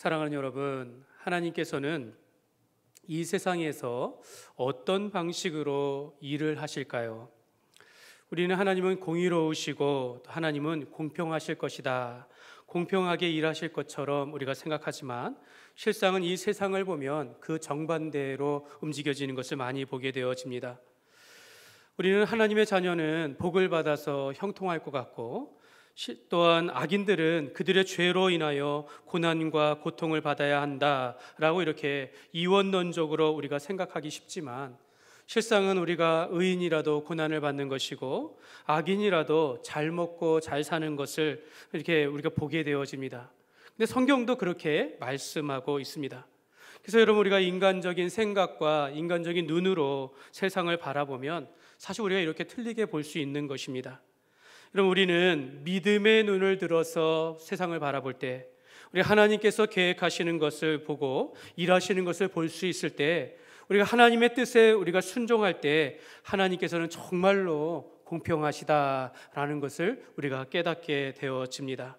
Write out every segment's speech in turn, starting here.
사랑하는 여러분, 하나님께서는 이 세상에서 어떤 방식으로 일을 하실까요? 우리는 하나님은 공의로우시고 하나님은 공평하실 것이다, 공평하게 일하실 것처럼 우리가 생각하지만 실상은 이 세상을 보면 그 정반대로 움직여지는 것을 많이 보게 되어집니다. 우리는 하나님의 자녀는 복을 받아서 형통할 것 같고, 또한 악인들은 그들의 죄로 인하여 고난과 고통을 받아야 한다라고 이렇게 이원론적으로 우리가 생각하기 쉽지만, 실상은 우리가 의인이라도 고난을 받는 것이고 악인이라도 잘 먹고 잘 사는 것을 이렇게 우리가 보게 되어집니다. 근데 성경도 그렇게 말씀하고 있습니다. 그래서 여러분, 우리가 인간적인 생각과 인간적인 눈으로 세상을 바라보면 사실 우리가 이렇게 틀리게 볼 수 있는 것입니다. 여러분, 우리는 믿음의 눈을 들어서 세상을 바라볼 때, 우리 하나님께서 계획하시는 것을 보고 일하시는 것을 볼 수 있을 때, 우리가 하나님의 뜻에 우리가 순종할 때 하나님께서는 정말로 공평하시다라는 것을 우리가 깨닫게 되어집니다.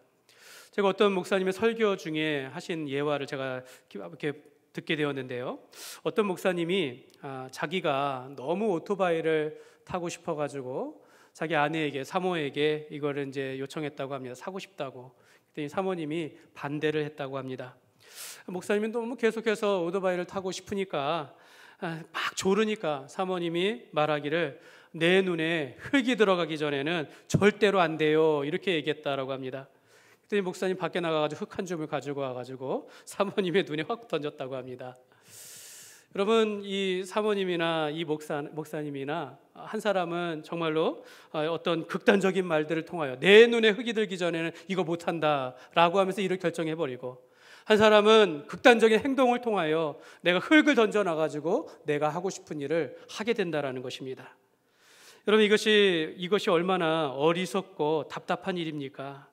제가 어떤 목사님의 설교 중에 하신 예화를 제가 이렇게 듣게 되었는데요, 어떤 목사님이 자기가 너무 오토바이를 타고 싶어가지고 자기 아내에게, 사모에게 이거를 이제 요청했다고 합니다. 사고 싶다고. 그랬더니 사모님이 반대를 했다고 합니다. 목사님이 너무 계속해서 오토바이를 타고 싶으니까, 막 조르니까 사모님이 말하기를 내 눈에 흙이 들어가기 전에는 절대로 안 돼요, 이렇게 얘기했다라고 합니다. 그랬더니 목사님 밖에 나가가지고 흙 한 줌을 가지고 와가지고 사모님의 눈에 확 던졌다고 합니다. 여러분, 이 사모님이나 이 목사님이나 한 사람은 정말로 어떤 극단적인 말들을 통하여 내 눈에 흙이 들기 전에는 이거 못한다 라고 하면서 일을 결정해버리고, 한 사람은 극단적인 행동을 통하여 내가 흙을 던져놔가지고 내가 하고 싶은 일을 하게 된다라는 것입니다. 여러분, 이것이 얼마나 어리석고 답답한 일입니까?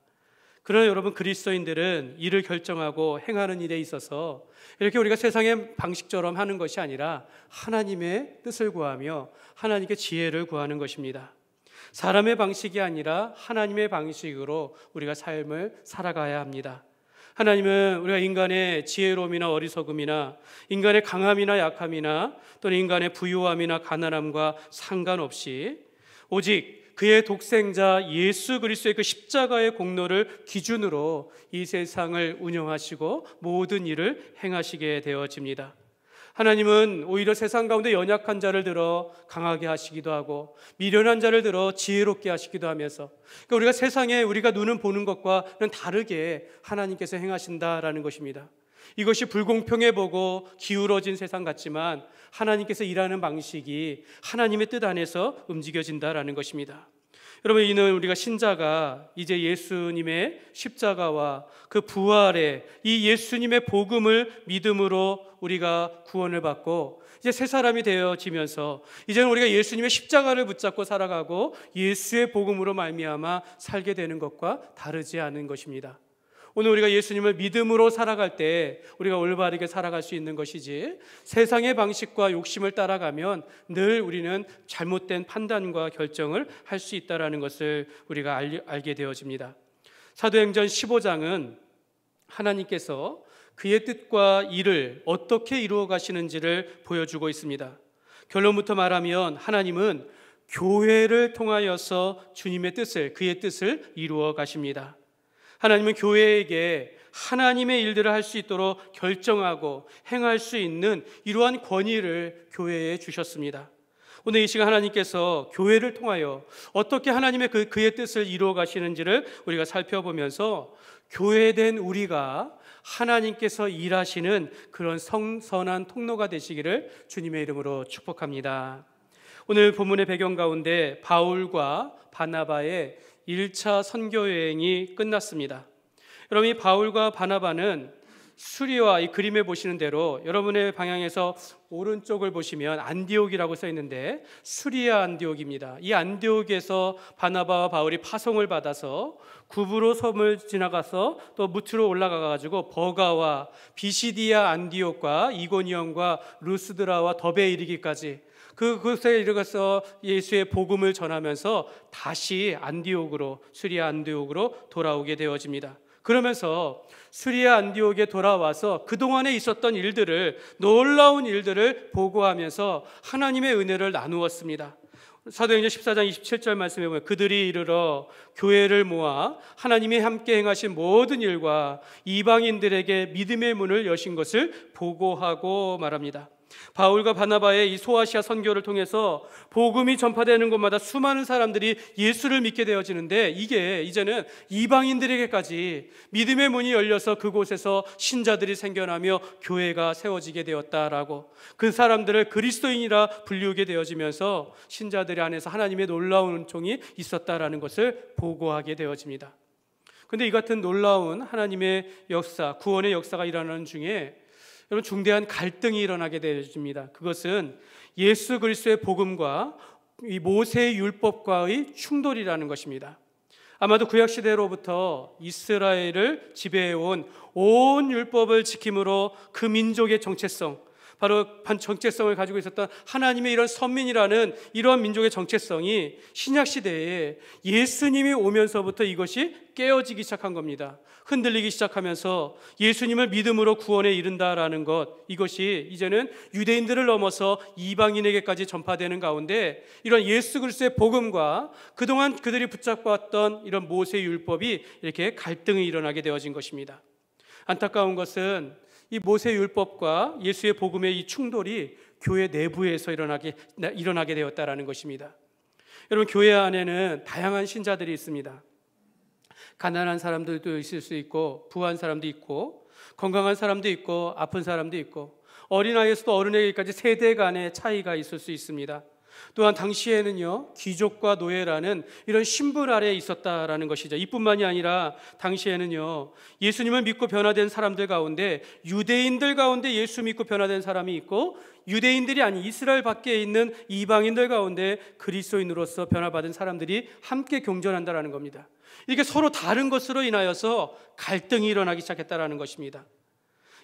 그러나 여러분, 그리스도인들은 일을 결정하고 행하는 일에 있어서 이렇게 우리가 세상의 방식처럼 하는 것이 아니라 하나님의 뜻을 구하며 하나님께 지혜를 구하는 것입니다. 사람의 방식이 아니라 하나님의 방식으로 우리가 삶을 살아가야 합니다. 하나님은 우리가 인간의 지혜로움이나 어리석음이나 인간의 강함이나 약함이나 또는 인간의 부유함이나 가난함과 상관없이 오직 그의 독생자 예수 그리스도의 그 십자가의 공로를 기준으로 이 세상을 운영하시고 모든 일을 행하시게 되어집니다. 하나님은 오히려 세상 가운데 연약한 자를 들어 강하게 하시기도 하고 미련한 자를 들어 지혜롭게 하시기도 하면서, 그러니까 우리가 세상에 우리가 눈은 보는 것과는 다르게 하나님께서 행하신다라는 것입니다. 이것이 불공평해 보고 기울어진 세상 같지만 하나님께서 일하는 방식이 하나님의 뜻 안에서 움직여진다라는 것입니다. 여러분, 이는 우리가 신자가 이제 예수님의 십자가와 그 부활의 이 예수님의 복음을 믿음으로 우리가 구원을 받고 이제 새 사람이 되어지면서 이제는 우리가 예수님의 십자가를 붙잡고 살아가고 예수의 복음으로 말미암아 살게 되는 것과 다르지 않은 것입니다. 오늘 우리가 예수님을 믿음으로 살아갈 때 우리가 올바르게 살아갈 수 있는 것이지, 세상의 방식과 욕심을 따라가면 늘 우리는 잘못된 판단과 결정을 할 수 있다는 것을 우리가 알게 되어집니다. 사도행전 15장은 하나님께서 그의 뜻과 일을 어떻게 이루어 가시는지를 보여주고 있습니다. 결론부터 말하면 하나님은 교회를 통하여서 주님의 뜻을, 그의 뜻을 이루어 가십니다. 하나님은 교회에게 하나님의 일들을 할 수 있도록 결정하고 행할 수 있는 이러한 권위를 교회에 주셨습니다. 오늘 이 시간 하나님께서 교회를 통하여 어떻게 하나님의 그의 뜻을 이루어 가시는지를 우리가 살펴보면서 교회된 우리가 하나님께서 일하시는 그런 성선한 통로가 되시기를 주님의 이름으로 축복합니다. 오늘 본문의 배경 가운데 바울과 바나바의 1차 선교 여행이 끝났습니다. 여러분, 이 바울과 바나바는 수리와, 이 그림에 보시는 대로 여러분의 방향에서 오른쪽을 보시면 안디옥이라고 써 있는데 수리아 안디옥입니다. 이 안디옥에서 바나바와 바울이 파송을 받아서 구브로 섬을 지나가서 또 무트로 올라가 가지고 버가와 비시디아 안디옥과 이고니온과 루스드라와 더베에 이르기까지 그곳에 이르러서 예수의 복음을 전하면서 다시 안디옥으로, 수리아 안디옥으로 돌아오게 되어집니다. 그러면서 수리아 안디옥에 돌아와서 그동안에 있었던 일들을, 놀라운 일들을 보고하면서 하나님의 은혜를 나누었습니다. 사도행전 14장 27절 말씀에 보면 그들이 이르러 교회를 모아 하나님이 함께 행하신 모든 일과 이방인들에게 믿음의 문을 여신 것을 보고하고 말합니다. 바울과 바나바의 이 소아시아 선교를 통해서 복음이 전파되는 곳마다 수많은 사람들이 예수를 믿게 되어지는데, 이게 이제는 이방인들에게까지 믿음의 문이 열려서 그곳에서 신자들이 생겨나며 교회가 세워지게 되었다라고, 그 사람들을 그리스도인이라 불리우게 되어지면서 신자들 안에서 하나님의 놀라운 은총이 있었다라는 것을 보고하게 되어집니다. 그런데 이 같은 놀라운 하나님의 역사, 구원의 역사가 일어나는 중에 여러분, 중대한 갈등이 일어나게 되어집니다. 그것은 예수 그리스도의 복음과 이 모세의 율법과의 충돌이라는 것입니다. 아마도 구약시대로부터 이스라엘을 지배해온 온 율법을 지킴으로 그 민족의 정체성, 바로 정체성을 가지고 있었던 하나님의 이런 선민이라는 이러한 민족의 정체성이 신약시대에 예수님이 오면서부터 이것이 깨어지기 시작한 겁니다. 흔들리기 시작하면서 예수님을 믿음으로 구원에 이른다라는 것, 이것이 이제는 유대인들을 넘어서 이방인에게까지 전파되는 가운데 이런 예수 그리스도의 복음과 그동안 그들이 붙잡았던 이런 모세의 율법이 이렇게 갈등이 일어나게 되어진 것입니다. 안타까운 것은 이 모세 율법과 예수의 복음의 이 충돌이 교회 내부에서 일어나게 되었다라는 것입니다. 여러분, 교회 안에는 다양한 신자들이 있습니다. 가난한 사람들도 있을 수 있고, 부한 사람도 있고, 건강한 사람도 있고, 아픈 사람도 있고, 어린아이에서도 어른에게까지 세대 간의 차이가 있을 수 있습니다. 또한 당시에는요, 귀족과 노예라는 이런 신분 아래에 있었다라는 것이죠. 이뿐만이 아니라 당시에는요, 예수님을 믿고 변화된 사람들 가운데 유대인들 가운데 예수 믿고 변화된 사람이 있고, 유대인들이 아닌 이스라엘 밖에 있는 이방인들 가운데 그리스도인으로서 변화받은 사람들이 함께 경전한다라는 겁니다. 이게 서로 다른 것으로 인하여서 갈등이 일어나기 시작했다라는 것입니다.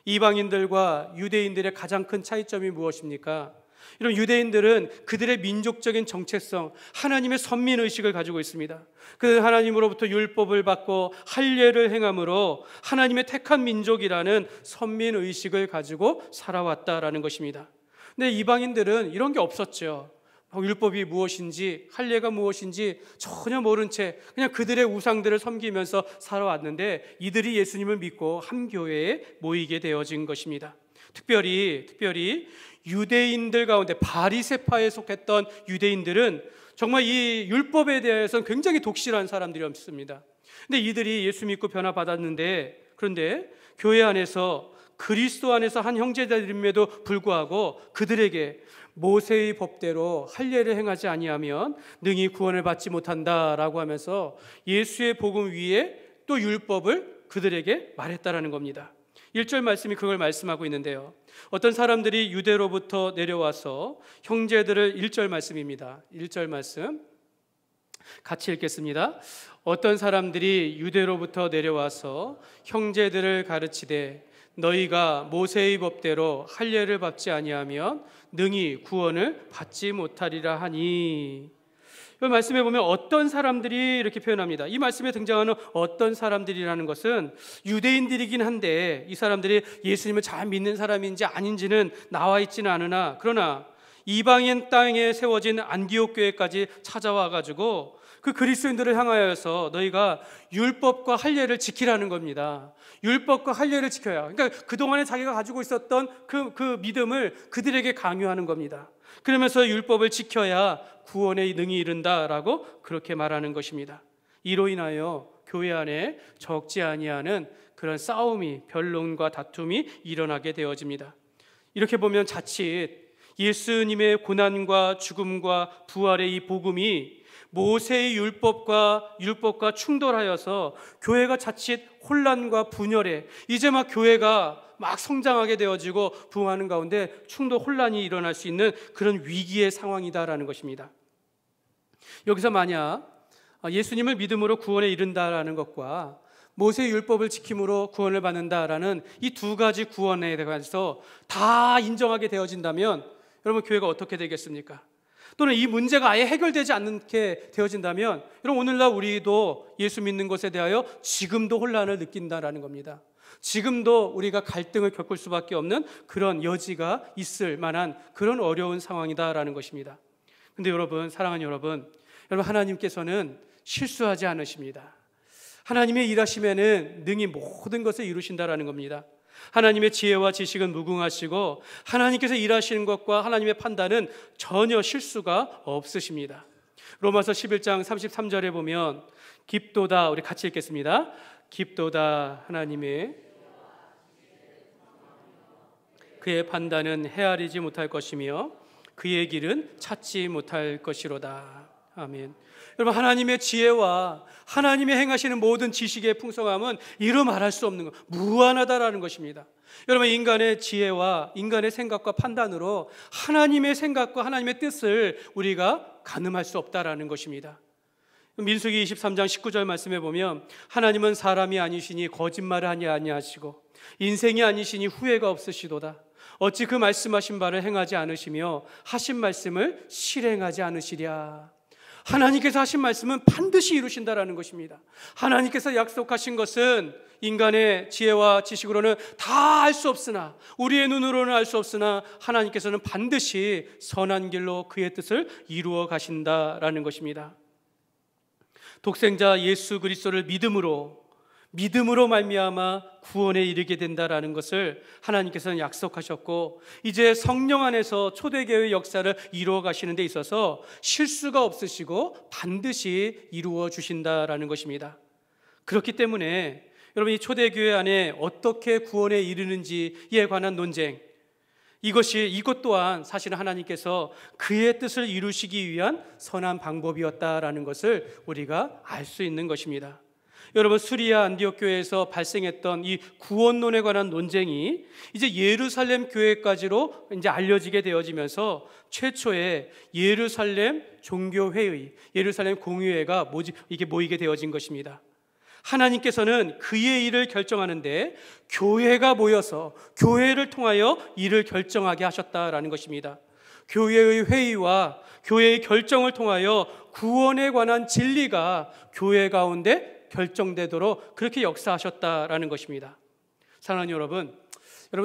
이방인들과 유대인들의 가장 큰 차이점이 무엇입니까? 이런 유대인들은 그들의 민족적인 정체성, 하나님의 선민의식을 가지고 있습니다. 그 하나님으로부터 율법을 받고 할례를 행함으로 하나님의 택한 민족이라는 선민의식을 가지고 살아왔다라는 것입니다. 근데 이방인들은 이런 게 없었죠. 율법이 무엇인지, 할례가 무엇인지 전혀 모른 채 그냥 그들의 우상들을 섬기면서 살아왔는데, 이들이 예수님을 믿고 한 교회에 모이게 되어진 것입니다. 특별히 유대인들 가운데 바리새파에 속했던 유대인들은 정말 이 율법에 대해서는 굉장히 독실한 사람들이었습니다. 근데 이들이 예수 믿고 변화받았는데, 그런데 교회 안에서 그리스도 안에서 한 형제들임에도 불구하고 그들에게 모세의 법대로 할례를 행하지 아니하면 능히 구원을 받지 못한다라고 하면서 예수의 복음 위에 또 율법을 그들에게 말했다라는 겁니다. 1절 말씀이 그걸 말씀하고 있는데요, 어떤 사람들이 유대로부터 내려와서 형제들을, 1절 말씀입니다. 1절 말씀 같이 읽겠습니다. 어떤 사람들이 유대로부터 내려와서 형제들을 가르치되 너희가 모세의 법대로 할례를 받지 아니하면 능히 구원을 받지 못하리라 하니. 이 말씀에 보면 어떤 사람들이 이렇게 표현합니다. 이 말씀에 등장하는 어떤 사람들이라는 것은 유대인들이긴 한데, 이 사람들이 예수님을 잘 믿는 사람인지 아닌지는 나와 있지는 않으나, 그러나 이방인 땅에 세워진 안디옥 교회까지 찾아와 가지고 그 그리스도인들을 향하여서 너희가 율법과 할례를 지키라는 겁니다. 율법과 할례를 지켜야, 그러니까 그동안에 자기가 가지고 있었던 그 믿음을 그들에게 강요하는 겁니다. 그러면서 율법을 지켜야 구원에 능히 이른다라고 그렇게 말하는 것입니다. 이로 인하여 교회 안에 적지 아니하는 그런 싸움이, 변론과 다툼이 일어나게 되어집니다. 이렇게 보면 자칫 예수님의 고난과 죽음과 부활의 이 복음이 모세의 율법과 충돌하여서 교회가 자칫 혼란과 분열에, 이제 막 교회가 막 성장하게 되어지고 부흥하는 가운데 충돌, 혼란이 일어날 수 있는 그런 위기의 상황이다라는 것입니다. 여기서 만약 예수님을 믿음으로 구원에 이른다라는 것과 모세의 율법을 지킴으로 구원을 받는다라는 이 두 가지 구원에 대해서 다 인정하게 되어진다면 여러분, 교회가 어떻게 되겠습니까? 또는 이 문제가 아예 해결되지 않게 되어진다면 여러분, 오늘날 우리도 예수 믿는 것에 대하여 지금도 혼란을 느낀다라는 겁니다. 지금도 우리가 갈등을 겪을 수밖에 없는 그런 여지가 있을 만한 그런 어려운 상황이다라는 것입니다. 근데 여러분, 사랑하는 여러분, 하나님께서는 실수하지 않으십니다. 하나님의 일하심에는 능히 모든 것을 이루신다라는 겁니다. 하나님의 지혜와 지식은 무궁하시고 하나님께서 일하시는 것과 하나님의 판단은 전혀 실수가 없으십니다. 로마서 11장 33절에 보면 깊도다, 우리 같이 읽겠습니다. 깊도다 하나님의 그의 판단은 헤아리지 못할 것이며 그의 길은 찾지 못할 것이로다. 아멘. 여러분, 하나님의 지혜와 하나님의 행하시는 모든 지식의 풍성함은 이루 말할 수 없는 것, 무한하다라는 것입니다. 여러분, 인간의 지혜와 인간의 생각과 판단으로 하나님의 생각과 하나님의 뜻을 우리가 가늠할 수 없다라는 것입니다. 민수기 23장 19절 말씀에 보면 하나님은 사람이 아니시니 거짓말을 하니 아니하시고 인생이 아니시니 후회가 없으시도다. 어찌 그 말씀하신 바를 행하지 않으시며 하신 말씀을 실행하지 않으시랴. 하나님께서 하신 말씀은 반드시 이루신다라는 것입니다. 하나님께서 약속하신 것은 인간의 지혜와 지식으로는 다 알 수 없으나, 우리의 눈으로는 알 수 없으나 하나님께서는 반드시 선한 길로 그의 뜻을 이루어 가신다라는 것입니다. 독생자 예수 그리스도를 믿음으로 말미암아 구원에 이르게 된다라는 것을 하나님께서는 약속하셨고, 이제 성령 안에서 초대교회의 역사를 이루어 가시는 데 있어서 실수가 없으시고 반드시 이루어 주신다라는 것입니다. 그렇기 때문에 여러분, 이 초대교회 안에 어떻게 구원에 이르는지에 관한 논쟁, 이것 또한 사실은 하나님께서 그의 뜻을 이루시기 위한 선한 방법이었다라는 것을 우리가 알 수 있는 것입니다. 여러분, 수리아 안디옥 교회에서 발생했던 이 구원론에 관한 논쟁이 이제 예루살렘 교회까지로 이제 알려지게 되어지면서 최초의 예루살렘 종교회의, 예루살렘 공의회가 모이게 되어진 것입니다. 하나님께서는 그의 일을 결정하는데 교회가 모여서 교회를 통하여 일을 결정하게 하셨다라는 것입니다. 교회의 회의와 교회의 결정을 통하여 구원에 관한 진리가 교회 가운데 결정되도록 그렇게 역사하셨다라는 것입니다. 사랑하는 여러분,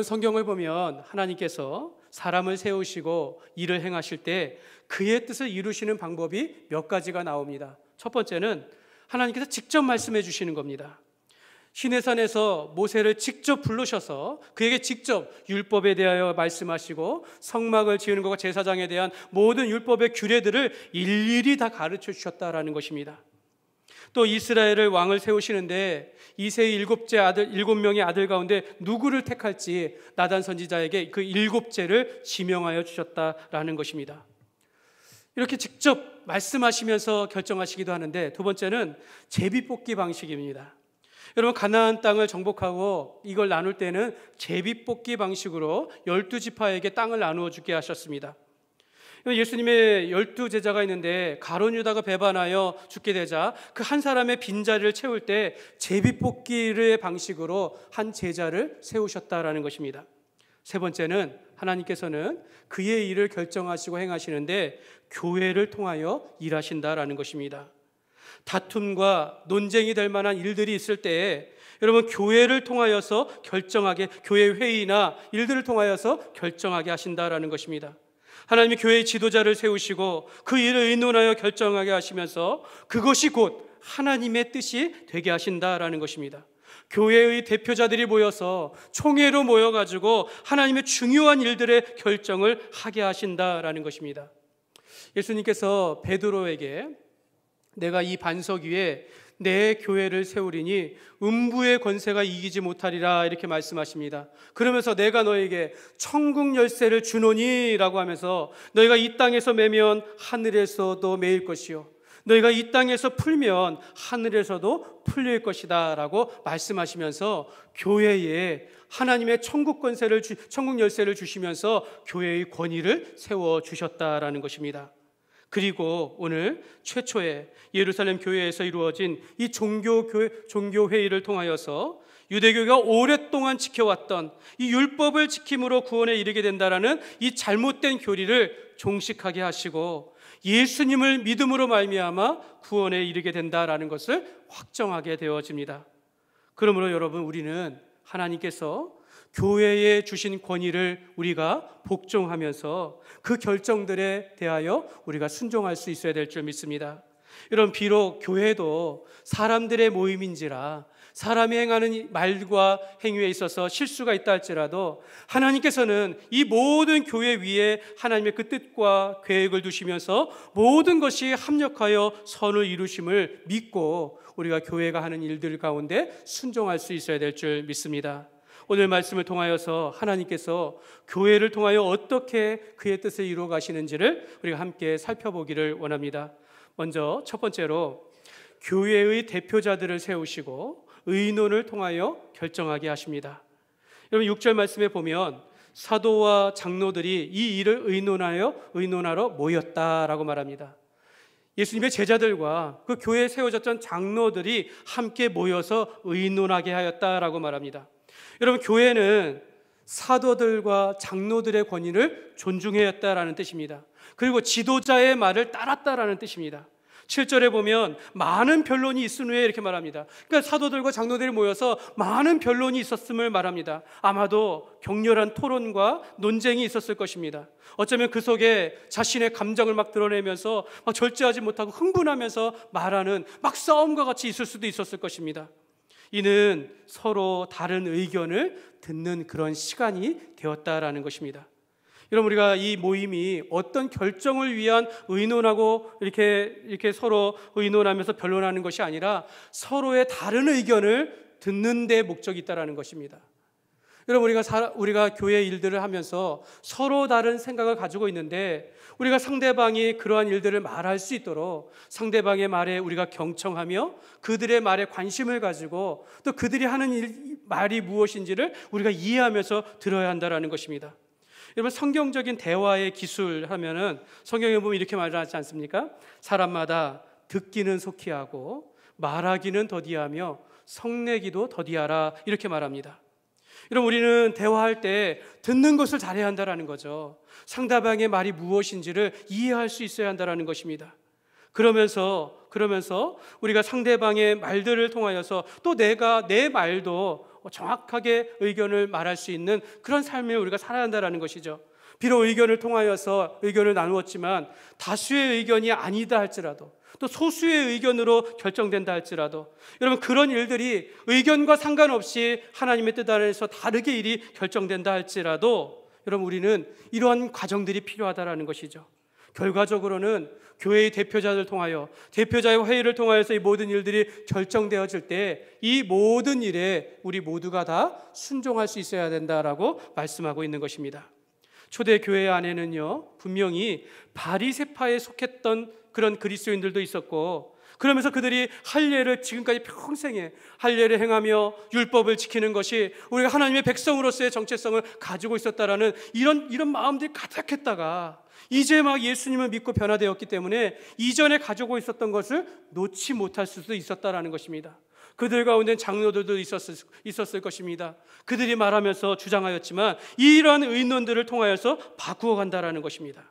성경을 보면 하나님께서 사람을 세우시고 일을 행하실 때 그의 뜻을 이루시는 방법이 몇 가지가 나옵니다. 첫 번째는 하나님께서 직접 말씀해 주시는 겁니다. 시내산에서 모세를 직접 부르셔서 그에게 직접 율법에 대하여 말씀하시고 성막을 지으는 것과 제사장에 대한 모든 율법의 규례들을 일일이 다 가르쳐 주셨다라는 것입니다. 또 이스라엘을 왕을 세우시는데 이새의 7명의 아들 가운데 누구를 택할지 나단 선지자에게 그 7제를 지명하여 주셨다라는 것입니다. 이렇게 직접 말씀하시면서 결정하시기도 하는데, 두 번째는 제비뽑기 방식입니다. 여러분, 가나안 땅을 정복하고 이걸 나눌 때는 제비뽑기 방식으로 12지파에게 땅을 나누어 주게 하셨습니다. 예수님의 12제자가 있는데 가룟 유다가 배반하여 죽게 되자 그 한 사람의 빈자리를 채울 때 제비뽑기의 방식으로 한 제자를 세우셨다라는 것입니다. 세 번째는 하나님께서는 그의 일을 결정하시고 행하시는데 교회를 통하여 일하신다라는 것입니다. 다툼과 논쟁이 될 만한 일들이 있을 때에 여러분, 교회를 통하여서 교회 회의나 일들을 통하여서 결정하게 하신다라는 것입니다. 하나님이 교회의 지도자를 세우시고 그 일을 의논하여 결정하게 하시면서 그것이 곧 하나님의 뜻이 되게 하신다라는 것입니다. 교회의 대표자들이 모여서 총회로 모여가지고 하나님의 중요한 일들의 결정을 하게 하신다라는 것입니다. 예수님께서 베드로에게 내가 이 반석 위에 내 교회를 세우리니 음부의 권세가 이기지 못하리라 이렇게 말씀하십니다. 그러면서 내가 너에게 천국 열쇠를 주노니 라고 하면서 너희가 이 땅에서 매면 하늘에서도 매일 것이요 너희가 이 땅에서 풀면 하늘에서도 풀릴 것이다 라고 말씀하시면서 교회에 하나님의 천국 열쇠를 주시면서 교회의 권위를 세워주셨다라는 것입니다. 그리고 오늘 최초의 예루살렘 교회에서 이루어진 이 종교회의를 통하여서 유대교가 오랫동안 지켜왔던 이 율법을 지킴으로 구원에 이르게 된다라는 이 잘못된 교리를 종식하게 하시고 예수님을 믿음으로 말미암아 구원에 이르게 된다라는 것을 확정하게 되어집니다. 그러므로 여러분, 우리는 하나님께서 교회에 주신 권위를 우리가 복종하면서 그 결정들에 대하여 우리가 순종할 수 있어야 될 줄 믿습니다. 여러분, 비록 교회도 사람들의 모임인지라 사람이 행하는 말과 행위에 있어서 실수가 있다 할지라도 하나님께서는 이 모든 교회 위에 하나님의 그 뜻과 계획을 두시면서 모든 것이 합력하여 선을 이루심을 믿고 우리가 교회가 하는 일들 가운데 순종할 수 있어야 될 줄 믿습니다. 오늘 말씀을 통하여서 하나님께서 교회를 통하여 어떻게 그의 뜻을 이루어 가시는지를 우리가 함께 살펴보기를 원합니다. 먼저 첫 번째로 교회의 대표자들을 세우시고 의논을 통하여 결정하게 하십니다. 여러분, 6절 말씀에 보면 사도와 장로들이 이 일을 의논하러 모였다라고 말합니다. 예수님의 제자들과 그 교회에 세워졌던 장로들이 함께 모여서 의논하게 하였다라고 말합니다. 여러분, 교회는 사도들과 장로들의 권위를 존중해야 했다라는 뜻입니다. 그리고 지도자의 말을 따랐다라는 뜻입니다. 7절에 보면 많은 변론이 있은 후에 이렇게 말합니다. 그러니까 사도들과 장로들이 모여서 많은 변론이 있었음을 말합니다. 아마도 격렬한 토론과 논쟁이 있었을 것입니다. 어쩌면 그 속에 자신의 감정을 막 드러내면서 막 절제하지 못하고 흥분하면서 말하는 막 싸움과 같이 있을 수도 있었을 것입니다. 이는 서로 다른 의견을 듣는 그런 시간이 되었다라는 것입니다. 여러분, 우리가 이 모임이 어떤 결정을 위한 의논하고 이렇게 서로 의논하면서 변론하는 것이 아니라 서로의 다른 의견을 듣는 데 목적이 있다라는 것입니다. 여러분, 우리가 교회 일들을 하면서 서로 다른 생각을 가지고 있는데 우리가 상대방이 그러한 일들을 말할 수 있도록 상대방의 말에 우리가 경청하며 그들의 말에 관심을 가지고 또 그들이 하는 말이 무엇인지를 우리가 이해하면서 들어야 한다는 것입니다. 여러분, 성경적인 대화의 기술 하면은 성경에 보면 이렇게 말하지 않습니까? 사람마다 듣기는 속히 하고 말하기는 더디하며 성내기도 더디하라, 이렇게 말합니다. 여러분, 우리는 대화할 때 듣는 것을 잘해야 한다는 거죠. 상대방의 말이 무엇인지를 이해할 수 있어야 한다는 것입니다. 그러면서 우리가 상대방의 말들을 통하여서 또 내가 내 말도 정확하게 의견을 말할 수 있는 그런 삶을 우리가 살아야 한다는 것이죠. 비록 의견을 통하여서 의견을 나누었지만 다수의 의견이 아니다 할지라도 또 소수의 의견으로 결정된다 할지라도 여러분, 그런 일들이 의견과 상관없이 하나님의 뜻 안에서 다르게 일이 결정된다 할지라도 여러분, 우리는 이러한 과정들이 필요하다는 것이죠. 결과적으로는 교회의 대표자를 통하여 대표자의 회의를 통하여서 이 모든 일들이 결정되어질 때 이 모든 일에 우리 모두가 다 순종할 수 있어야 된다라고 말씀하고 있는 것입니다. 초대 교회 안에는요, 분명히 바리새파에 속했던 그런 그리스도인들도 있었고, 그러면서 그들이 할례를 지금까지 평생에 할례를 행하며 율법을 지키는 것이 우리가 하나님의 백성으로서의 정체성을 가지고 있었다라는 이런 마음들이 가득했다가 이제 막 예수님을 믿고 변화되었기 때문에 이전에 가지고 있었던 것을 놓지 못할 수도 있었다라는 것입니다. 그들 가운데 장로들도 있었을 것입니다. 그들이 말하면서 주장하였지만 이러한 의논들을 통하여서 바꾸어 간다라는 것입니다.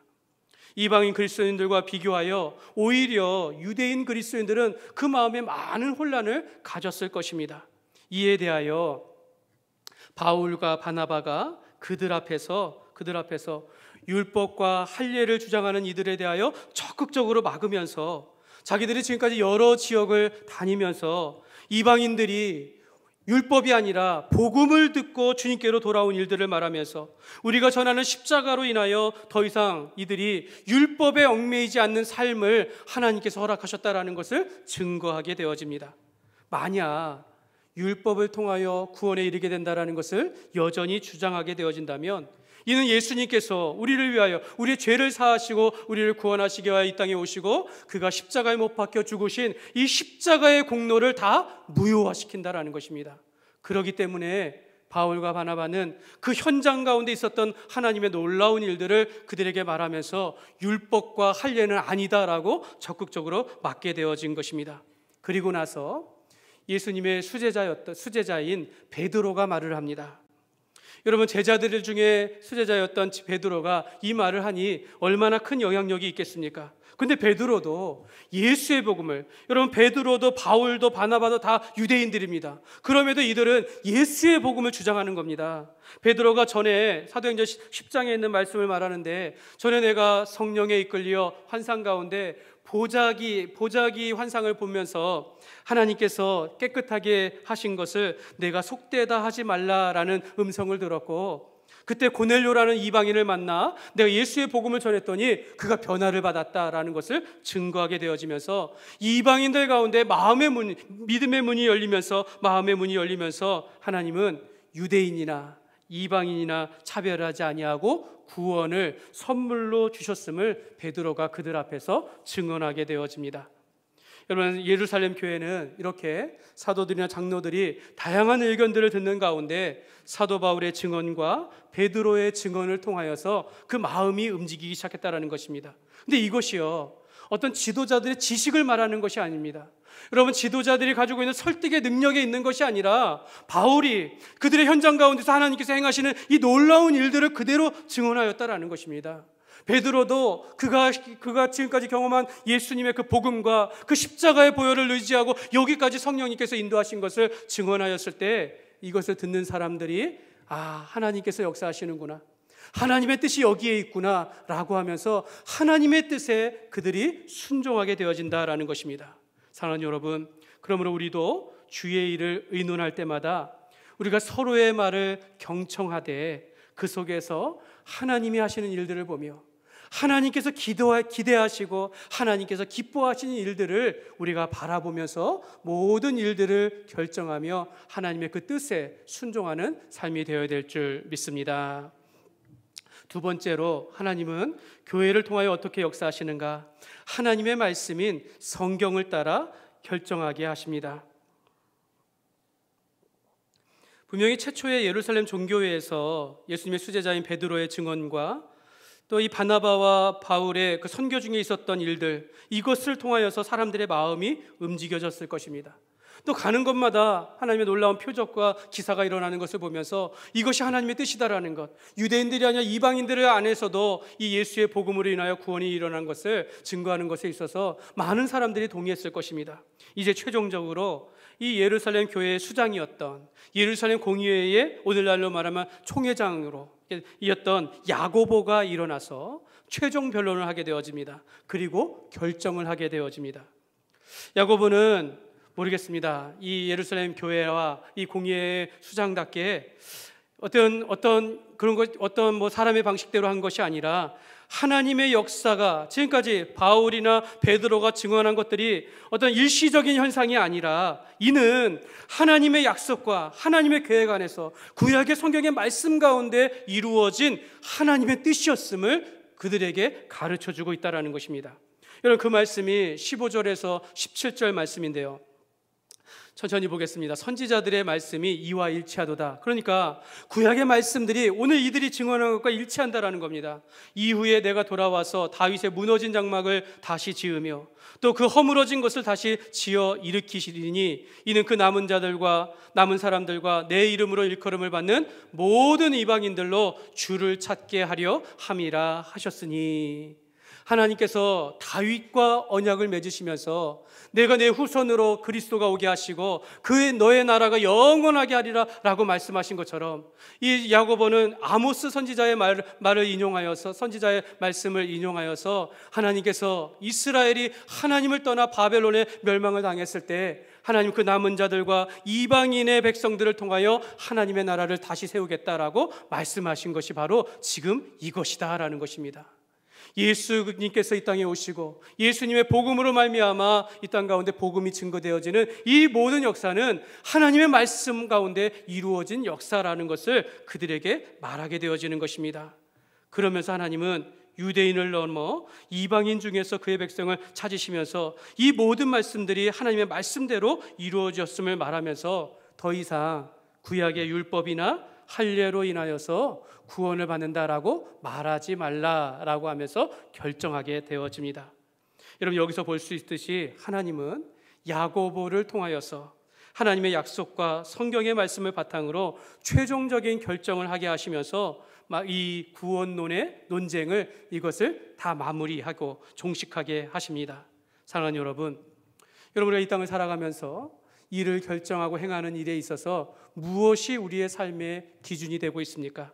이방인 그리스도인들과 비교하여 오히려 유대인 그리스도인들은 그 마음에 많은 혼란을 가졌을 것입니다. 이에 대하여 바울과 바나바가 그들 앞에서 율법과 할례를 주장하는 이들에 대하여 적극적으로 막으면서 자기들이 지금까지 여러 지역을 다니면서 이방인들이 율법이 아니라 복음을 듣고 주님께로 돌아온 일들을 말하면서 우리가 전하는 십자가로 인하여 더 이상 이들이 율법에 얽매이지 않는 삶을 하나님께서 허락하셨다라는 것을 증거하게 되어집니다. 만약 율법을 통하여 구원에 이르게 된다라는 것을 여전히 주장하게 되어진다면 이는 예수님께서 우리를 위하여 우리의 죄를 사하시고 우리를 구원하시기 위하여 이 땅에 오시고 그가 십자가에 못 박혀 죽으신 이 십자가의 공로를 다 무효화시킨다라는 것입니다. 그렇기 때문에 바울과 바나바는 그 현장 가운데 있었던 하나님의 놀라운 일들을 그들에게 말하면서 율법과 할례는 아니다라고 적극적으로 막게 되어진 것입니다. 그리고 나서 예수님의 수제자인 베드로가 말을 합니다. 여러분, 제자들 중에 수제자였던 베드로가 이 말을 하니 얼마나 큰 영향력이 있겠습니까? 근데 베드로도 예수의 복음을, 여러분, 베드로도 바울도 바나바도 다 유대인들입니다. 그럼에도 이들은 예수의 복음을 주장하는 겁니다. 베드로가 전에 사도행전 10장에 있는 말씀을 말하는데, 전에 내가 성령에 이끌려 환상 가운데 보자기 환상을 보면서 하나님께서 깨끗하게 하신 것을 내가 속되다 하지 말라라는 음성을 들었고, 그때 고넬료라는 이방인을 만나 내가 예수의 복음을 전했더니 그가 변화를 받았다라는 것을 증거하게 되어지면서 이방인들 가운데 믿음의 문이 열리면서, 마음의 문이 열리면서 하나님은 유대인이나 이방인이나 차별하지 아니하고 구원을 선물로 주셨음을 베드로가 그들 앞에서 증언하게 되어집니다. 여러분, 예루살렘 교회는 이렇게 사도들이나 장로들이 다양한 의견들을 듣는 가운데 사도 바울의 증언과 베드로의 증언을 통하여서 그 마음이 움직이기 시작했다는 것입니다. 근데 이것이요, 어떤 지도자들의 지식을 말하는 것이 아닙니다. 여러분, 지도자들이 가지고 있는 설득의 능력에 있는 것이 아니라 바울이 그들의 현장 가운데서 하나님께서 행하시는 이 놀라운 일들을 그대로 증언하였다라는 것입니다. 베드로도 그가 지금까지 경험한 예수님의 그 복음과 그 십자가의 보혈을 의지하고 여기까지 성령님께서 인도하신 것을 증언하였을 때 이것을 듣는 사람들이 하나님께서 역사하시는구나, 하나님의 뜻이 여기에 있구나 라고 하면서 하나님의 뜻에 그들이 순종하게 되어진다라는 것입니다. 사랑하는 여러분, 그러므로 우리도 주의 일을 의논할 때마다 우리가 서로의 말을 경청하되 그 속에서 하나님이 하시는 일들을 보며 하나님께서 기대하시고 하나님께서 기뻐하시는 일들을 우리가 바라보면서 모든 일들을 결정하며 하나님의 그 뜻에 순종하는 삶이 되어야 될 줄 믿습니다. 두 번째로, 하나님은 교회를 통하여 어떻게 역사하시는가? 하나님의 말씀인 성경을 따라 결정하게 하십니다. 분명히 최초의 예루살렘 종교회에서 예수님의 수제자인 베드로의 증언과 또 이 바나바와 바울의 그 선교 중에 있었던 일들, 이것을 통하여서 사람들의 마음이 움직여졌을 것입니다. 또 가는 곳마다 하나님의 놀라운 표적과 기사가 일어나는 것을 보면서 이것이 하나님의 뜻이다라는 것, 유대인들이 아니라 이방인들 안에서도 이 예수의 복음으로 인하여 구원이 일어난 것을 증거하는 것에 있어서 많은 사람들이 동의했을 것입니다. 이제 최종적으로 이 예루살렘 교회의 수장이었던, 예루살렘 공의회의 오늘날로 말하면 총회장으로 이었던 야고보가 일어나서 최종 변론을 하게 되어집니다. 그리고 결정을 하게 되어집니다. 야고보는 모르겠습니다. 이 예루살렘 교회와 이 공의회 수장답게 어떤 사람의 방식대로 한 것이 아니라 하나님의 역사가 지금까지 바울이나 베드로가 증언한 것들이 어떤 일시적인 현상이 아니라 이는 하나님의 약속과 하나님의 계획 안에서 구약의 성경의 말씀 가운데 이루어진 하나님의 뜻이었음을 그들에게 가르쳐주고 있다는 것입니다. 여러분, 그 말씀이 15절에서 17절 말씀인데요, 천천히 보겠습니다. 선지자들의 말씀이 이와 일치하도다. 그러니까 구약의 말씀들이 오늘 이들이 증언한 것과 일치한다라는 겁니다. 이후에 내가 돌아와서 다윗의 무너진 장막을 다시 지으며 또 그 허물어진 것을 다시 지어 일으키시리니 이는 그 남은 사람들과 내 이름으로 일컬음을 받는 모든 이방인들로 주를 찾게 하려 함이라 하셨으니, 하나님께서 다윗과 언약을 맺으시면서 내가 내 후손으로 그리스도가 오게 하시고 너의 나라가 영원하게 하리라 라고 말씀하신 것처럼 이 야고보는 아모스 선지자의 말을 인용하여서, 선지자의 말씀을 인용하여서 하나님께서 이스라엘이 하나님을 떠나 바벨론에 멸망을 당했을 때 하나님 그 남은 자들과 이방인의 백성들을 통하여 하나님의 나라를 다시 세우겠다라고 말씀하신 것이 바로 지금 이것이다라는 것입니다. 예수님께서 이 땅에 오시고 예수님의 복음으로 말미암아 이 땅 가운데 복음이 증거되어지는 이 모든 역사는 하나님의 말씀 가운데 이루어진 역사라는 것을 그들에게 말하게 되어지는 것입니다. 그러면서 하나님은 유대인을 넘어 이방인 중에서 그의 백성을 찾으시면서 이 모든 말씀들이 하나님의 말씀대로 이루어졌음을 말하면서 더 이상 구약의 율법이나 할례로 인하여서 구원을 받는다라고 말하지 말라라고 하면서 결정하게 되어집니다. 여러분, 여기서 볼 수 있듯이 하나님은 야고보를 통하여서 하나님의 약속과 성경의 말씀을 바탕으로 최종적인 결정을 하게 하시면서 이 구원론의 논쟁을 이것을 다 마무리하고 종식하게 하십니다. 사랑하는 여러분, 우리가 이 땅을 살아가면서 일을 결정하고 행하는 일에 있어서 무엇이 우리의 삶의 기준이 되고 있습니까?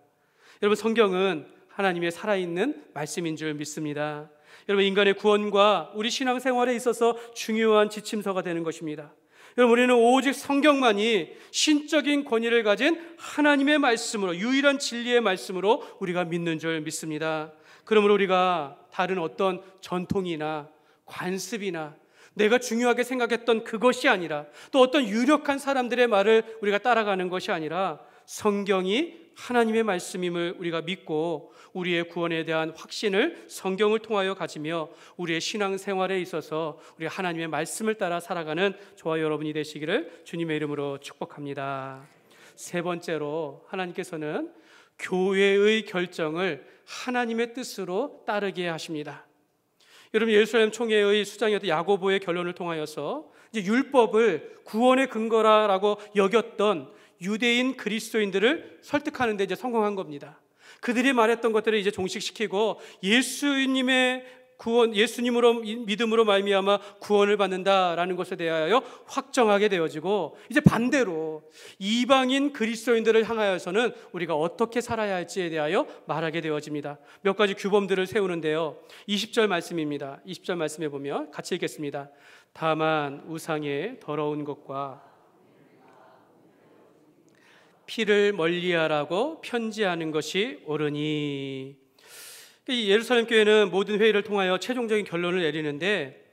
여러분, 성경은 하나님의 살아있는 말씀인 줄 믿습니다. 여러분, 인간의 구원과 우리 신앙생활에 있어서 중요한 지침서가 되는 것입니다. 여러분, 우리는 오직 성경만이 신적인 권위를 가진 하나님의 말씀으로, 유일한 진리의 말씀으로 우리가 믿는 줄 믿습니다. 그러므로 우리가 다른 어떤 전통이나 관습이나 내가 중요하게 생각했던 그것이 아니라, 또 어떤 유력한 사람들의 말을 우리가 따라가는 것이 아니라 성경이 하나님의 말씀임을 우리가 믿고 우리의 구원에 대한 확신을 성경을 통하여 가지며 우리의 신앙생활에 있어서 우리 하나님의 말씀을 따라 살아가는 저와 여러분이 되시기를 주님의 이름으로 축복합니다. 세 번째로, 하나님께서는 교회의 결정을 하나님의 뜻으로 따르게 하십니다. 여러분, 예루살렘 총회의 수장이었던 야고보의 결론을 통하여서 이제 율법을 구원의 근거라고 여겼던 유대인 그리스도인들을 설득하는 데 이제 성공한 겁니다. 그들이 말했던 것들을 이제 종식시키고 예수님의 구원, 예수님으로 믿음으로 말미암아 구원을 받는다라는 것에 대하여 확정하게 되어지고, 이제 반대로 이방인 그리스도인들을 향하여서는 우리가 어떻게 살아야 할지에 대하여 말하게 되어집니다. 몇 가지 규범들을 세우는데요. 20절 말씀입니다. 20절 말씀에 보면 같이 읽겠습니다. 다만 우상의 더러운 것과 피를 멀리하라고 편지하는 것이 옳으니. 이 예루살렘 교회는 모든 회의를 통하여 최종적인 결론을 내리는데,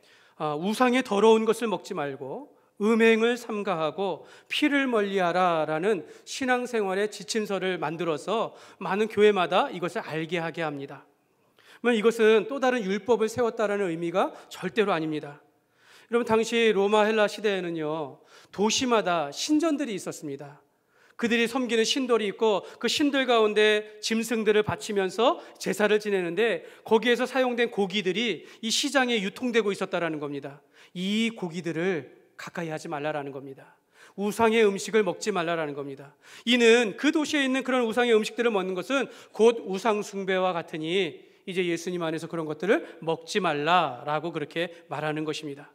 우상의 더러운 것을 먹지 말고 음행을 삼가하고 피를 멀리하라라는 신앙생활의 지침서를 만들어서 많은 교회마다 이것을 알게 하게 합니다. 이것은 또 다른 율법을 세웠다라는 의미가 절대로 아닙니다. 여러분, 당시 로마 헬라 시대에는요, 도시마다 신전들이 있었습니다. 그들이 섬기는 신돌이 있고 그 신들 가운데 짐승들을 바치면서 제사를 지내는데, 거기에서 사용된 고기들이 이 시장에 유통되고 있었다라는 겁니다. 이 고기들을 가까이 하지 말라라는 겁니다. 우상의 음식을 먹지 말라라는 겁니다. 이는 그 도시에 있는 그런 우상의 음식들을 먹는 것은 곧 우상 숭배와 같으니 이제 예수님 안에서 그런 것들을 먹지 말라라고 그렇게 말하는 것입니다.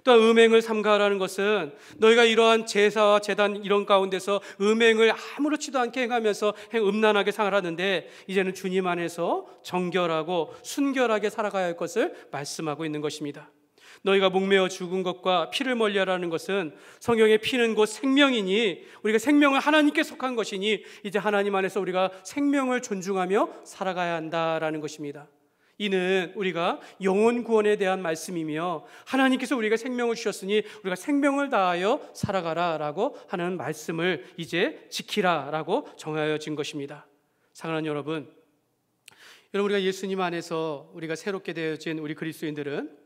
또 음행을 삼가라는 것은 너희가 이러한 제사와 제단 이런 가운데서 음행을 아무렇지도 않게 행하면서 음란하게 살았는데 이제는 주님 안에서 정결하고 순결하게 살아가야 할 것을 말씀하고 있는 것입니다. 너희가 목매어 죽은 것과 피를 멀리하라는 것은 성경의 피는 곧 생명이니 우리가 생명을 하나님께 속한 것이니 이제 하나님 안에서 우리가 생명을 존중하며 살아가야 한다라는 것입니다. 이는 우리가 영혼 구원에 대한 말씀이며 하나님께서 우리가 생명을 주셨으니 우리가 생명을 다하여 살아가라라고 하는 말씀을 이제 지키라라고 정하여진 것입니다. 사랑하는 여러분, 우리가 예수님 안에서 우리가 새롭게 되어진 우리 그리스도인들은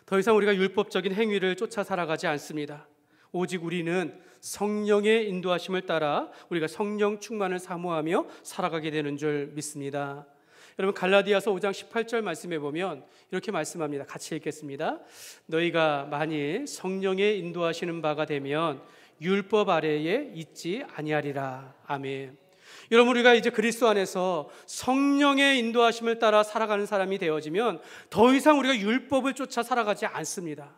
더 이상 우리가 율법적인 행위를 쫓아 살아가지 않습니다. 오직 우리는 성령의 인도하심을 따라 우리가 성령 충만을 사모하며 살아가게 되는 줄 믿습니다. 여러분, 갈라디아서 5장 18절 말씀에 보면 이렇게 말씀합니다. 같이 읽겠습니다. 너희가 만일 성령의 인도하시는 바가 되면 율법 아래에 있지 아니하리라. 아멘. 여러분, 우리가 이제 그리스도 안에서 성령의 인도하심을 따라 살아가는 사람이 되어지면 더 이상 우리가 율법을 쫓아 살아가지 않습니다.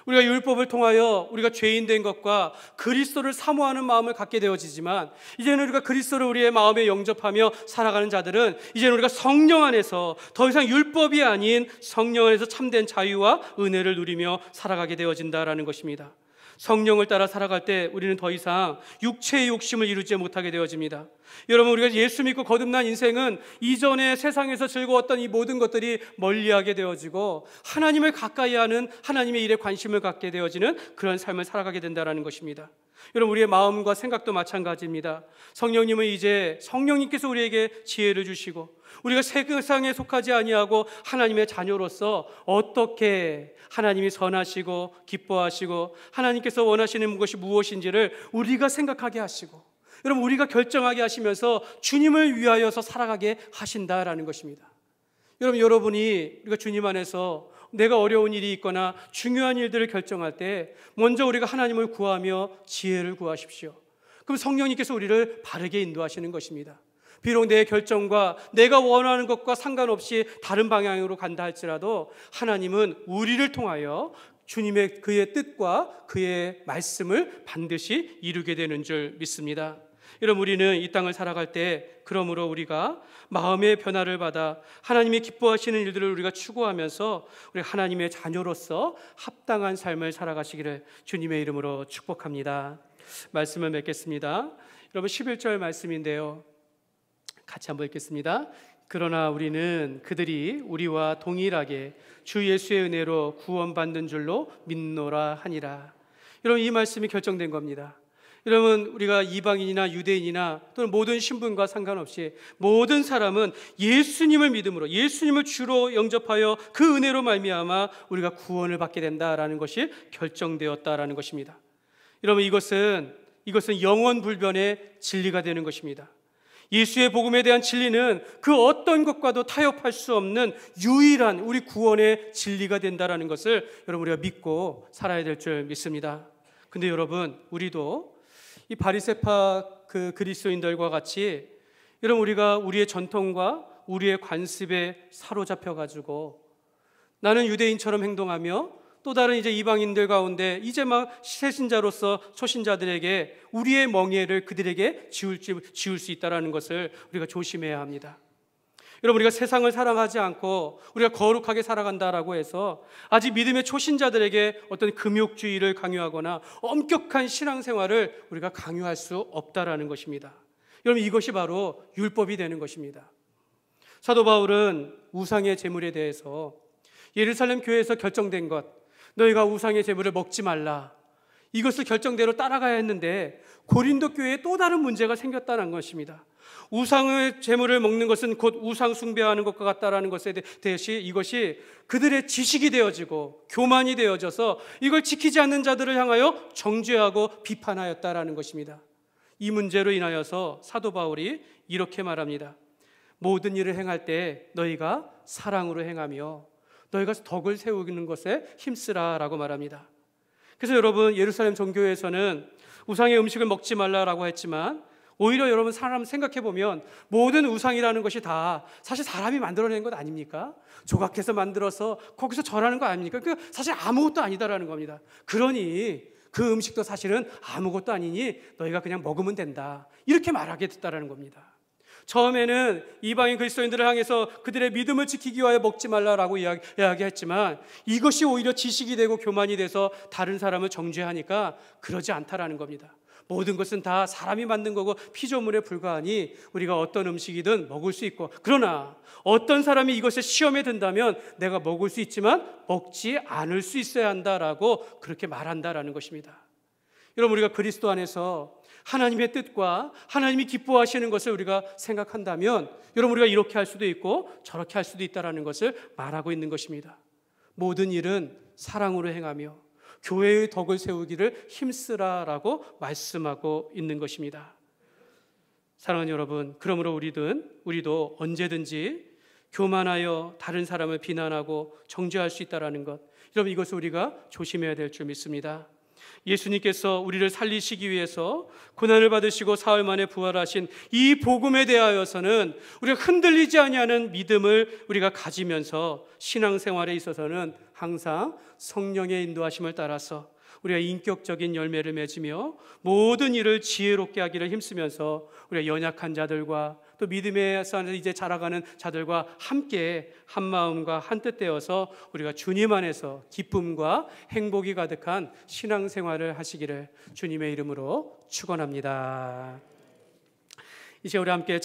우리가 율법을 통하여 우리가 죄인 된 것과 그리스도를 사모하는 마음을 갖게 되어지지만 이제는 우리가 그리스도를 우리의 마음에 영접하며 살아가는 자들은 이제는 우리가 성령 안에서 더 이상 율법이 아닌 성령 안에서 참된 자유와 은혜를 누리며 살아가게 되어진다라는 것입니다. 성령을 따라 살아갈 때 우리는 더 이상 육체의 욕심을 이루지 못하게 되어집니다. 여러분, 우리가 예수 믿고 거듭난 인생은 이전에 세상에서 즐거웠던 이 모든 것들이 멀리하게 되어지고 하나님을 가까이 하는 하나님의 일에 관심을 갖게 되어지는 그런 삶을 살아가게 된다는 것입니다. 여러분, 우리의 마음과 생각도 마찬가지입니다. 성령님은 이제 성령님께서 우리에게 지혜를 주시고 우리가 세상에 속하지 아니하고 하나님의 자녀로서 어떻게 하나님이 선하시고 기뻐하시고 하나님께서 원하시는 것이 무엇인지를 우리가 생각하게 하시고 여러분, 우리가 결정하게 하시면서 주님을 위하여서 살아가게 하신다라는 것입니다. 여러분이 우리가 주님 안에서 내가 어려운 일이 있거나 중요한 일들을 결정할 때 먼저 우리가 하나님을 구하며 지혜를 구하십시오. 그럼 성령님께서 우리를 바르게 인도하시는 것입니다. 비록 내 결정과 내가 원하는 것과 상관없이 다른 방향으로 간다 할지라도 하나님은 우리를 통하여 주님의 그의 뜻과 그의 말씀을 반드시 이루게 되는 줄 믿습니다. 여러분, 우리는 이 땅을 살아갈 때 그러므로 우리가 마음의 변화를 받아 하나님이 기뻐하시는 일들을 우리가 추구하면서 우리 하나님의 자녀로서 합당한 삶을 살아가시기를 주님의 이름으로 축복합니다. 말씀을 맺겠습니다. 여러분, 11절 말씀인데요, 같이 한번 읽겠습니다. 그러나 우리는 그들이 우리와 동일하게 주 예수의 은혜로 구원받는 줄로 믿노라 하니라. 여러분, 이 말씀이 결정된 겁니다. 여러분, 우리가 이방인이나 유대인이나 또는 모든 신분과 상관없이 모든 사람은 예수님을 믿음으로, 예수님을 주로 영접하여 그 은혜로 말미암아 우리가 구원을 받게 된다라는 것이 결정되었다라는 것입니다. 여러분, 이것은 영원 불변의 진리가 되는 것입니다. 예수의 복음에 대한 진리는 그 어떤 것과도 타협할 수 없는 유일한 우리 구원의 진리가 된다라는 것을 여러분, 우리가 믿고 살아야 될 줄 믿습니다. 근데 여러분, 우리도 이 바리새파 그 그리스도인들과 같이 여러분, 우리가 우리의 전통과 우리의 관습에 사로잡혀 가지고 나는 유대인처럼 행동하며 또 다른 이제 이방인들 가운데 이제 막 새신자로서 초신자들에게 우리의 멍에를 그들에게 지울 수 있다는 것을 우리가 조심해야 합니다. 여러분, 우리가 세상을 사랑하지 않고 우리가 거룩하게 살아간다라고 해서 아직 믿음의 초신자들에게 어떤 금욕주의를 강요하거나 엄격한 신앙생활을 우리가 강요할 수 없다라는 것입니다. 여러분, 이것이 바로 율법이 되는 것입니다. 사도 바울은 우상의 제물에 대해서 예루살렘 교회에서 결정된 것, 너희가 우상의 제물을 먹지 말라, 이것을 결정대로 따라가야 했는데 고린도 교회에 또 다른 문제가 생겼다는 것입니다. 우상의 제물을 먹는 것은 곧 우상 숭배하는 것과 같다라는 것에 대해서 이것이 그들의 지식이 되어지고 교만이 되어져서 이걸 지키지 않는 자들을 향하여 정죄하고 비판하였다라는 것입니다. 이 문제로 인하여서 사도 바울이 이렇게 말합니다. 모든 일을 행할 때 너희가 사랑으로 행하며 너희가 덕을 세우는 것에 힘쓰라라고 말합니다. 그래서 여러분, 예루살렘 종교에서는 우상의 음식을 먹지 말라라고 했지만 오히려 여러분, 사람 생각해 보면 모든 우상이라는 것이 다 사실 사람이 만들어낸 것 아닙니까? 조각해서 만들어서 거기서 절하는 거 아닙니까? 그 사실 아무것도 아니다라는 겁니다. 그러니 그 음식도 사실은 아무것도 아니니 너희가 그냥 먹으면 된다, 이렇게 말하게 됐다라는 겁니다. 처음에는 이방인 그리스도인들을 향해서 그들의 믿음을 지키기 위하여 먹지 말라라고 이야기했지만 이것이 오히려 지식이 되고 교만이 돼서 다른 사람을 정죄하니까 그러지 않다라는 겁니다. 모든 것은 다 사람이 만든 거고 피조물에 불과하니 우리가 어떤 음식이든 먹을 수 있고, 그러나 어떤 사람이 이것을 시험에 든다면 내가 먹을 수 있지만 먹지 않을 수 있어야 한다라고 그렇게 말한다라는 것입니다. 여러분, 우리가 그리스도 안에서 하나님의 뜻과 하나님이 기뻐하시는 것을 우리가 생각한다면 여러분, 우리가 이렇게 할 수도 있고 저렇게 할 수도 있다는 것을 말하고 있는 것입니다. 모든 일은 사랑으로 행하며 교회의 덕을 세우기를 힘쓰라라고 말씀하고 있는 것입니다. 사랑하는 여러분, 그러므로 우리도 언제든지 교만하여 다른 사람을 비난하고 정죄할 수 있다는 것, 여러분, 이것을 우리가 조심해야 될 줄 믿습니다. 예수님께서 우리를 살리시기 위해서 고난을 받으시고 사흘 만에 부활하신 이 복음에 대하여서는 우리가 흔들리지 아니하는 믿음을 우리가 가지면서 신앙생활에 있어서는 항상 성령의 인도하심을 따라서 우리가 인격적인 열매를 맺으며 모든 일을 지혜롭게 하기를 힘쓰면서 우리가 연약한 자들과 또 믿음에서 이제 자라가는 자들과 함께 한 마음과 한 뜻 되어서 우리가 주님 안에서 기쁨과 행복이 가득한 신앙생활을 하시기를 주님의 이름으로 축원합니다. 이제 우리 함께